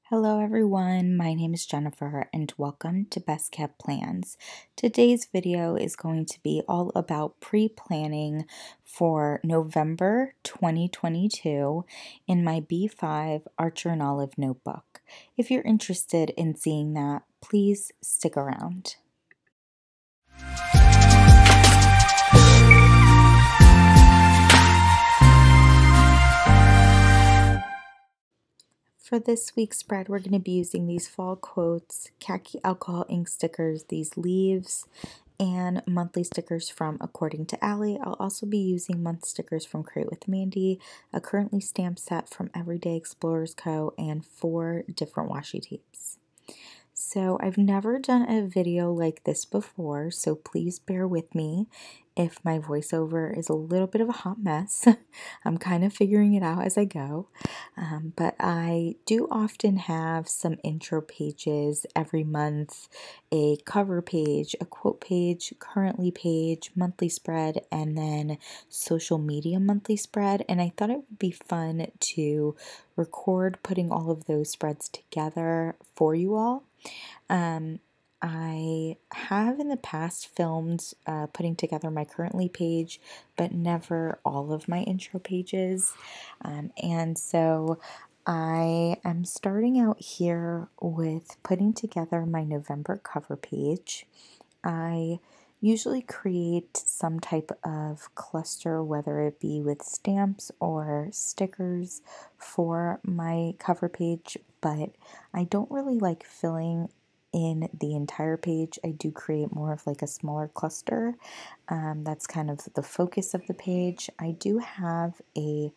Hello everyone, my name is Jennifer and welcome to Best Kept Plans. Today's video is going to be all about pre-planning for November 2022 in my B5 Archer and Olive notebook. If you're interested in seeing that, please stick around. For this week's spread, we're going to be using these fall quotes, khaki alcohol ink stickers, these leaves, and monthly stickers from According to Allie. I'll also be using month stickers from Create with Mandy, a currently stamped set from Everyday Explorers Co., and 4 different washi tapes. So I've never done a video like this before, so please bear with me if my voiceover is a little bit of a hot mess. I'm kind of figuring it out as I go, but I do often have some intro pages every month, a cover page, a quote page, currently page, monthly spread, and then social media monthly spread, and I thought it would be fun to record putting all of those spreads together for you all. I have in the past filmed putting together my currently page, but never all of my intro pages. And so I am starting out here with putting together my November cover page. I usually create some type of cluster, whether it be with stamps or stickers for my cover page, but I don't really like filling in the entire page. I do create more of like a smaller cluster. That's kind of the focus of the page. I do have a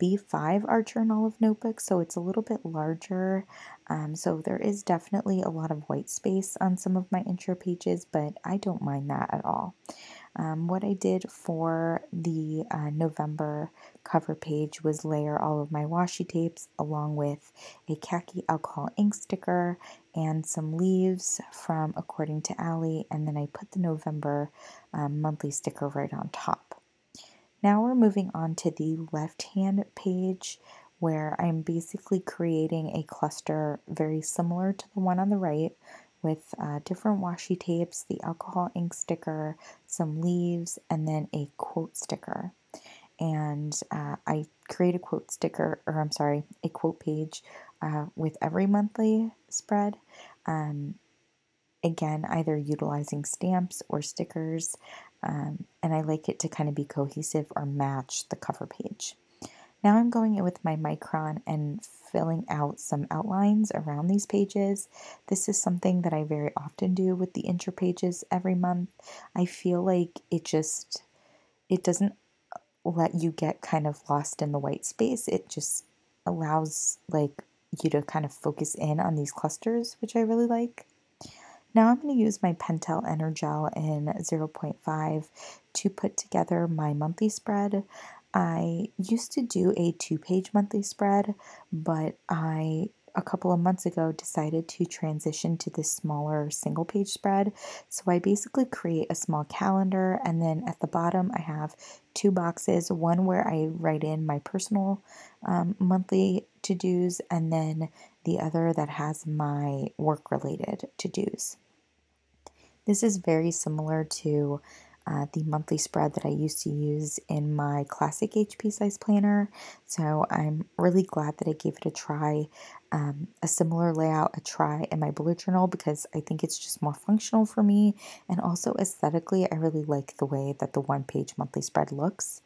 B5 Archer and Olive notebook, so it's a little bit larger. So there is definitely a lot of white space on some of my intro pages, but I don't mind that at all. What I did for the November cover page was layer all of my washi tapes along with a khaki alcohol ink sticker and some leaves from According to Allie, and then I put the November monthly sticker right on top. Now we're moving on to the left-hand page where I'm basically creating a cluster very similar to the one on the right with different washi tapes, the alcohol ink sticker, some leaves, and then a quote sticker. And I create a quote sticker, or I'm sorry, a quote page with every monthly spread. Again, either utilizing stamps or stickers, and I like it to kind of be cohesive or match the cover page. Now I'm going in with my Micron and filling out some outlines around these pages. This is something that I very often do with the intro pages every month. I feel like it doesn't let you get kind of lost in the white space. It just allows like you to kind of focus in on these clusters, which I really like. Now I'm going to use my Pentel Energel in 0.5 to put together my monthly spread. I used to do a 2-page monthly spread, but a couple of months ago decided to transition to this smaller single-page spread. So I basically create a small calendar, and then at the bottom I have 2 boxes, one where I write in my personal monthly to-dos, and then the other that has my work-related to-dos. This is very similar to the monthly spread that I used to use in my classic HP size planner, so I'm really glad that I gave it a try, a similar layout, a try in my bullet journal, because I think it's just more functional for me, and also aesthetically I really like the way that the 1-page monthly spread looks.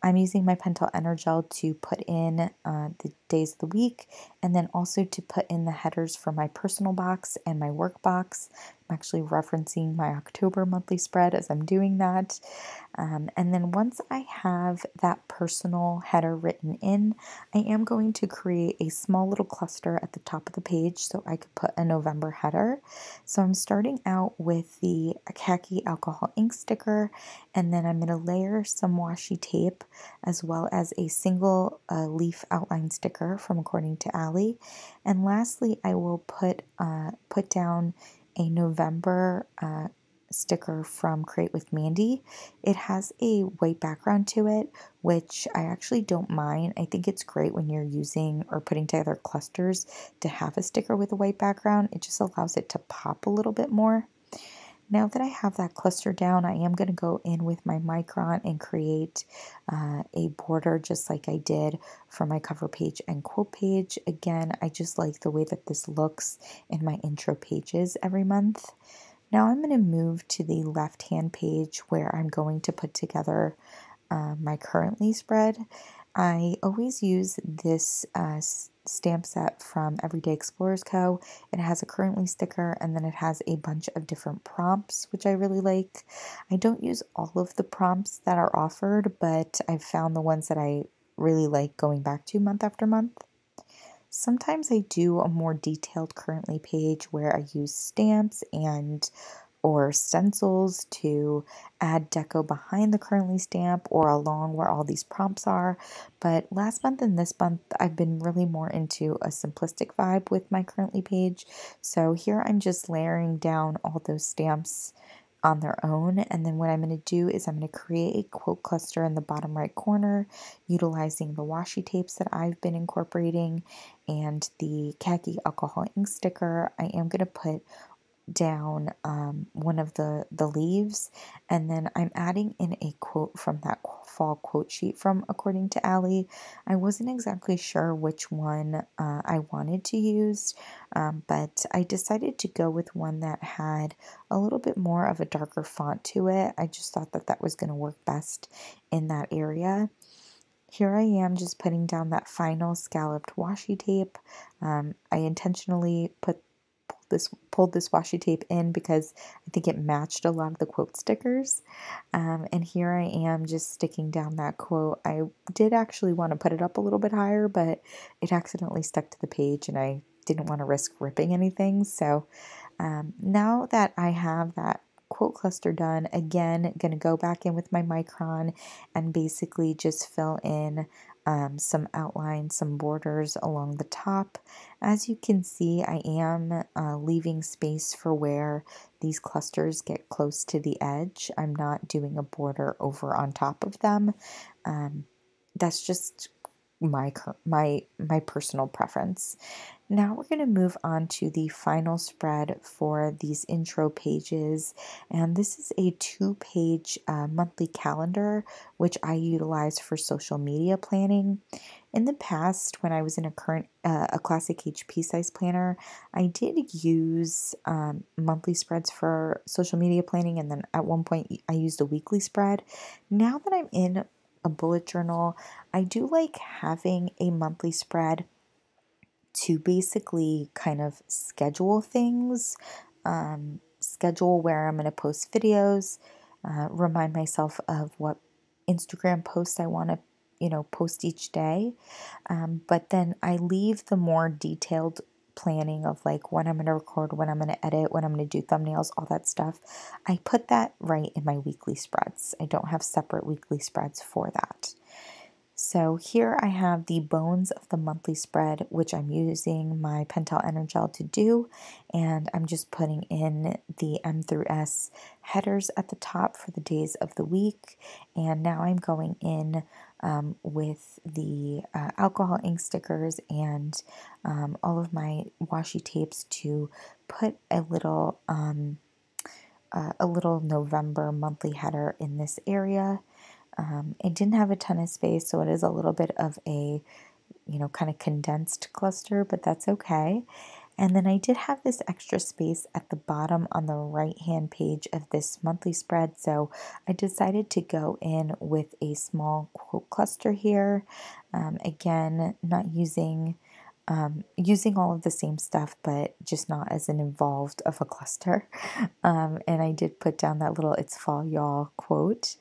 I'm using my Pentel Energel to put in the days of the week, and then also to put in the headers for my personal box and my work box. I'm actually referencing my October monthly spread as I'm doing that. And then once I have that personal header written in, I am going to create a small little cluster at the top of the page so I could put a November header. So I'm starting out with the khaki alcohol ink sticker, and then I'm going to layer some washi tape as well as a single leaf outline sticker from According to Allie. And lastly, I will put down a November sticker from Create with Mandy. It has a white background to it, which I actually don't mind. I think it's great when you're using or putting together clusters to have a sticker with a white background. It just allows it to pop a little bit more. Now that I have that cluster down, I am going to go in with my Micron and create a border just like I did for my cover page and quote page. Again, I just like the way that this looks in my intro pages every month. Now I'm going to move to the left-hand page where I'm going to put together my currently spread. I always use this stamp set from Everyday Explorers Co. It has a currently sticker and then it has a bunch of different prompts, which I really like. I don't use all of the prompts that are offered, but I've found the ones that I really like going back to month after month. Sometimes I do a more detailed currently page where I use stamps and or stencils to add deco behind the currently stamp or along where all these prompts are. But last month and this month, I've been really more into a simplistic vibe with my currently page. So here I'm just layering down all those stamps on their own. And then what I'm going to do is I'm going to create a quote cluster in the bottom right corner utilizing the washi tapes that I've been incorporating and the khaki alcohol ink sticker. I am going to put down one of the leaves, and then I'm adding in a quote from that fall quote sheet from According to Allie. I wasn't exactly sure which one I wanted to use, but I decided to go with one that had a little bit more of a darker font to it. I just thought that that was going to work best in that area. Here I am just putting down that final scalloped washi tape. I intentionally pulled this washi tape in because I think it matched a lot of the quote stickers. And here I am just sticking down that quote. I did actually want to put it up a little bit higher, but it accidentally stuck to the page and I didn't want to risk ripping anything. So now that I have that quote cluster done, again, going to go back in with my Micron and basically just fill in some outlines, some borders along the top. As you can see, I am leaving space for where these clusters get close to the edge. I'm not doing a border over on top of them. That's just my personal preference. Now we're going to move on to the final spread for these intro pages, and this is a 2-page monthly calendar which I utilize for social media planning. In the past, when I was in a classic HP size planner, I did use monthly spreads for social media planning, and then at one point I used a weekly spread. Now that I'm in a bullet journal, I do like having a monthly spread to basically kind of schedule things, schedule where I'm going to post videos, remind myself of what Instagram posts I want to, post each day. But then I leave the more detailed planning of like when I'm going to record, when I'm going to edit, when I'm going to do thumbnails, all that stuff. I put that right in my weekly spreads. I don't have separate weekly spreads for that. So here I have the bones of the monthly spread, which I'm using my Pentel Energel to do, and I'm just putting in the M through S headers at the top for the days of the week, and now I'm going in with the alcohol ink stickers and all of my washi tapes to put a little November monthly header in this area. It didn't have a ton of space, so it is a little bit of a, kind of condensed cluster, but that's okay. And then I did have this extra space at the bottom on the right-hand page of this monthly spread, so I decided to go in with a small quote cluster here. Again, not using all of the same stuff, but just not as an involved of a cluster. And I did put down that little "It's fall, y'all" quote.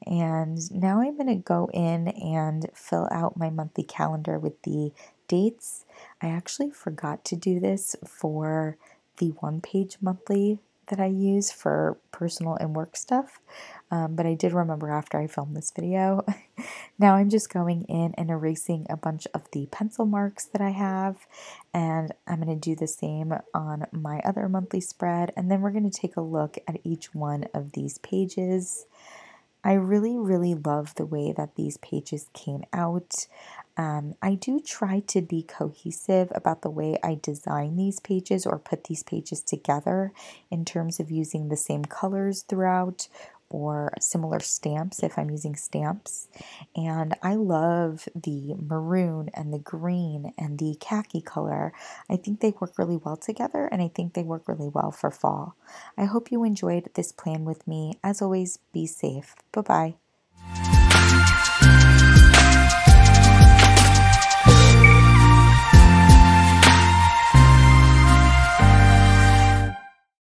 And now I'm going to go in and fill out my monthly calendar with the dates. I actually forgot to do this for the 1-page monthly that I use for personal and work stuff, but I did remember after I filmed this video. Now I'm just going in and erasing a bunch of the pencil marks that I have, and I'm going to do the same on my other monthly spread, and then we're going to take a look at each one of these pages. I really, really love the way that these pages came out. I do try to be cohesive about the way I design these pages or put these pages together in terms of using the same colors throughout or similar stamps if I'm using stamps. And I love the maroon and the green and the khaki color. I think they work really well together, and I think they work really well for fall. I hope you enjoyed this plan with me. As always, be safe. Bye-bye.